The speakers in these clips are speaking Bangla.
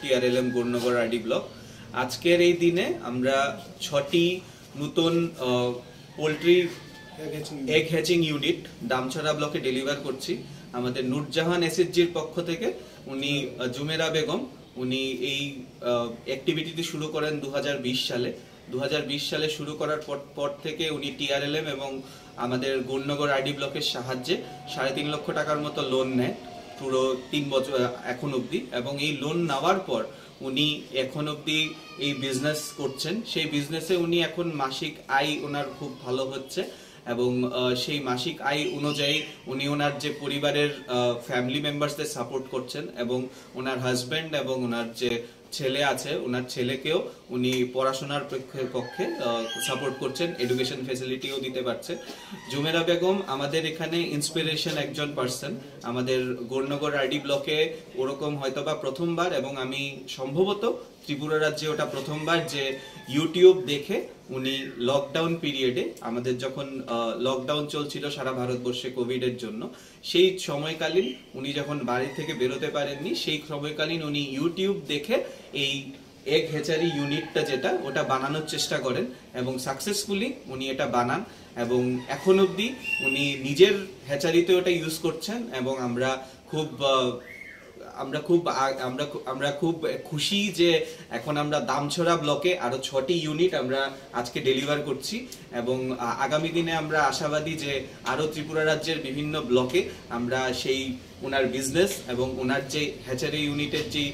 TRLM Gaurnagar RD block. আজকের এই দিনে আমরা 6টি নতুন poultry egg hatching unit Damchhara ব্লকে ডেলিভার করছি। আমাদের নূরজাহান এসএসজির পক্ষ থেকে উনি জুমেরা বেগম উনি এই অ্যাক্টিভিটিটি শুরু করেন 2020 সালে। 2020 সালে শুরু করার পর থেকে উনি টিআরএলএম এবং আমাদের গৌরনগর আরডি ব্লকের সাহায্যে 3.5 লক্ষ টাকার মতো লোন নেয় পুরো 3 বছর এখন অবধি, এবং এই লোন নেওয়ার পর উনি এখন অবধি এই বিজনেস করছেন। সেই বিজনেসে উনি এখন মাসিক আয় ওনার খুব ভালো হচ্ছে, এবং সেই মাসিক আয় অনুযায়ী উনি ওনার যে পরিবারের ফ্যামিলি মেম্বার্সদের সাপোর্ট করছেন, এবং ওনার হাজব্যান্ড এবং ওনার যে ছেলে আছে ওনার ছেলেকেও উনি পড়াশোনার পক্ষে সাপোর্ট করছেন, এডুকেশন ফেসিলিটিও দিতে পারছে। জুমেরা বেগম আমাদের এখানে ইন্সপিরেশন একজন পার্সন। আমাদের গৌরনগর আরডি ব্লকে ওরকম হয়তোবা প্রথমবার, এবং আমি সম্ভবত ত্রিপুরা রাজ্যে ওটা প্রথমবার যে ইউটিউব দেখে উনি লকডাউন পিরিয়ডে, আমাদের যখন লকডাউন চলছিল সারা ভারতবর্ষে কোভিডের জন্য, সেই সময়কালীন উনি যখন বাড়ি থেকে বেরোতে পারেননি, সেই সময়কালীন উনি ইউটিউব দেখে এই এগ হ্যাচারি ইউনিটটা যেটা ওটা বানানোর চেষ্টা করেন, এবং সাকসেসফুলি উনি এটা বানান, এবং এখন অবধি উনি নিজের হ্যাচারিতে ওটা ইউজ করছেন। এবং আমরা খুব খুশি যে এখন আমরা দামছড়া ব্লকে আরো 6টি ইউনিট আমরা আজকে ডেলিভার করছি, এবং আগামী দিনে আমরা আশাবাদী যে আরো ত্রিপুরা রাজ্যের বিভিন্ন ব্লকে আমরা সেই ওনার বিজনেস এবং ওনার যে হ্যাচারি ইউনিটের যে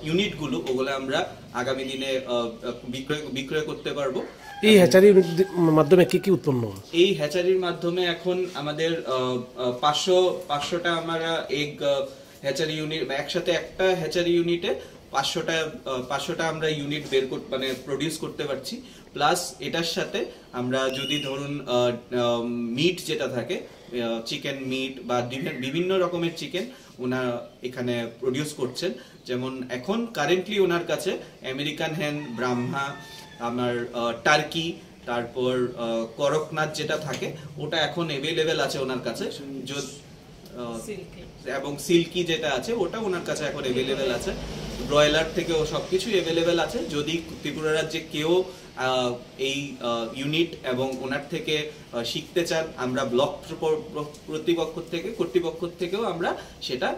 ইউনিটগুলো ওগুলো আমরা আগামী দিনে বিক্রয় করতে পারবো। এই হ্যাচারির মাধ্যমে কি কি উৎপন্ন হয়? এই হ্যাচারির মাধ্যমে এখন আমাদের 500টা আমরা এগ হ্যাচারি ইউনিট, একসাথে একটা হ্যাচারি ইউনিটে 500টা আমরা ইউনিট প্রডিউস করতে পারছি। প্লাস এটার সাথে আমরা যদি ধরুন মিট যেটা থাকে, চিকেন মিট বা বিভিন্ন রকমের চিকেন ওনার এখানে প্রডিউস করছেন। যেমন এখন কারেন্টলি ওনার কাছে আমেরিকান হেন, ব্রাহ্মা, আমার টার্কি, তারপর করকনাথ যেটা থাকে ওটা এখন অ্যাভেলেবেল আছে ওনার কাছে, এবং সিল্কি যেটা আছে ওটা ওনার কাছে এখন অ্যাভেলেবেল আছে। ব্রয়লার থেকে ও সবকিছু অ্যাভেলেবেল আছে। যদি ত্রিপুরা রাজ্যে কেউ এই ইউনিট এবং ওনার থেকে শিখতে চান, আমরা ব্লক কর্তৃপক্ষ থেকেও আমরা সেটা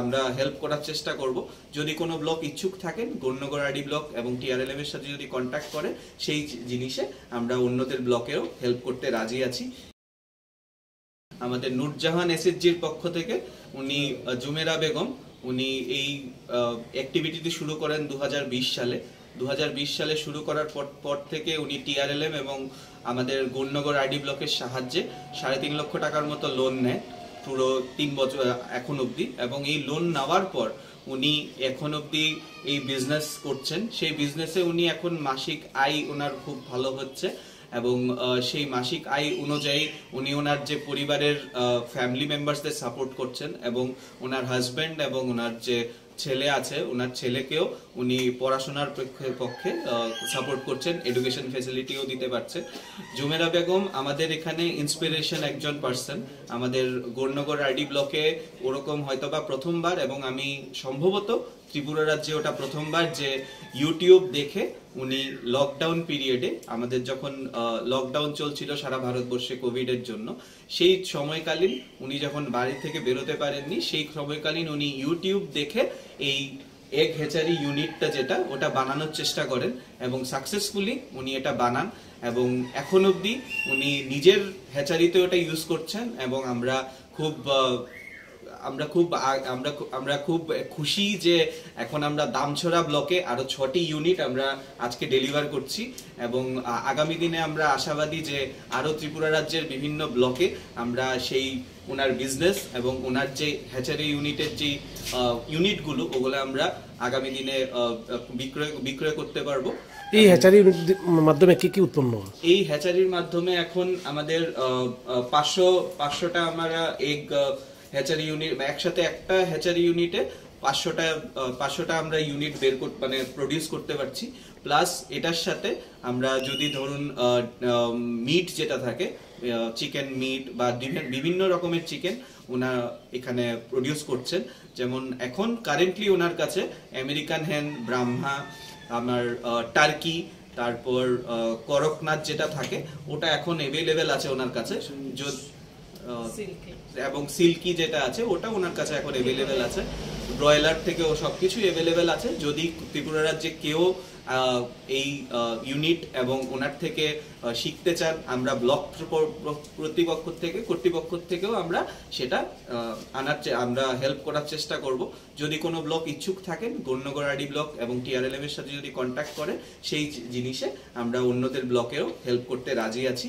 আমরা হেল্প করার চেষ্টা করব। যদি কোনো ব্লক ইচ্ছুক থাকেন, গৌরনগর আরডি ব্লক এবং টিআরএলএম এর সাথে যদি কন্ট্যাক্ট করে, সেই জিনিসে আমরা অন্যদের ব্লকেও হেল্প করতে রাজি আছি। আমাদের নূরজাহান এসএসজির পক্ষ থেকে উনি জুমেরা বেগম উনি এই অ্যাক্টিভিটিটি শুরু করেন 2020 সালে। 2020 সালে শুরু করার পর থেকে উনি টিআরএলএম এবং আমাদের গৌরনগর আরডি ব্লকের সাহায্যে 3.5 লক্ষ টাকার মতো লোন নেয় পুরো 3 বছর এখন অবধি, এবং এই লোন নেওয়ার পর উনি এখন অবধি এই বিজনেস করছেন। সেই বিজনেসে উনি এখন মাসিক আয় ওনার খুব ভালো হচ্ছে, এবং সেই মাসিক আয় অনুযায়ী উনি ওনার যে পরিবারের ফ্যামিলি মেম্বার্সদের সাপোর্ট করছেন, এবং ওনার হাজব্যান্ড এবং ওনার যে ছেলে আছে ওনার ছেলেকেও উনি পড়াশোনার পক্ষে সাপোর্ট করছেন, এডুকেশন ফেসিলিটিও দিতে পারছে। জুমেরা বেগম আমাদের এখানে ইন্সপিরেশন একজন পার্সন। আমাদের গৌরনগর আরডি ব্লকে ওরকম হয়তোবা প্রথমবার, এবং আমি সম্ভবত ত্রিপুরা রাজ্যে ওটা প্রথমবার যে ইউটিউব দেখে উনি লকডাউন পিরিয়ডে, আমাদের যখন লকডাউন চলছিল সারা ভারতবর্ষে কোভিডের জন্য, সেই সময়কালীন উনি যখন বাড়ি থেকে বেরোতে পারেননি, সেই সময়কালীন উনি ইউটিউব দেখে এই এগ হ্যাচারি ইউনিটটা যেটা ওটা বানানোর চেষ্টা করেন, এবং সাকসেসফুলি উনি এটা বানান, এবং এখন অবধি উনি নিজের হ্যাচারিতে ওটা ইউজ করছেন। এবং আমরা খুব খুশি যে এখন আমরা দামছড়া ব্লকে আরো 6টি ইউনিট আমরা আজকে ডেলিভার করছি, এবং আগামী দিনে আমরা আশাবাদী যে আরো ত্রিপুরা রাজ্যের বিভিন্ন ব্লকে আমরা সেই ওনার বিজনেস এবং ওনার যে হ্যাচারি ইউনিটের যে ইউনিটগুলো ওগুলো আমরা আগামী দিনে বিক্রয় করতে পারবো। এই হ্যাচারির মাধ্যমে কি কি উৎপন্ন হয়? এই হ্যাচারির মাধ্যমে এখন আমাদের 500টা আমরা এগ হ্যাচারি ইউনিট, একসাথে একটা হ্যাচারি ইউনিটে 500টা আমরা ইউনিট মানে প্রডিউস করতে পারছি। প্লাস এটার সাথে আমরা যদি ধরুন মিট যেটা থাকে, চিকেন মিট বা বিভিন্ন রকমের চিকেন ওনার এখানে প্রডিউস করছেন। যেমন এখন কারেন্টলি ওনার কাছে আমেরিকান হেন, ব্রাহ্মা, আমার টার্কি, তারপর করকনাথ যেটা থাকে ওটা এখন অ্যাভেলেবেল আছে ওনার কাছে, এবং সিল্কি যেটা আছে ওটা ওনার কাছে এখন অ্যাভেলেবেল আছে। ব্রয়লার থেকেও সবকিছু অ্যাভেলেবেল আছে। যদি ত্রিপুরা রাজ্যে কেউ এই ইউনিট এবং ওনার থেকে শিখতে চান, আমরা ব্লক কর্তৃপক্ষ থেকেও আমরা সেটা আমরা হেল্প করার চেষ্টা করব। যদি কোনো ব্লক ইচ্ছুক থাকেন, গণ্যগড় আরডি ব্লক এবং টিআরএলএম এর সাথে যদি কন্ট্যাক্ট করে সেই জিনিসে আমরা অন্যদের ব্লকেও হেল্প করতে রাজি আছি।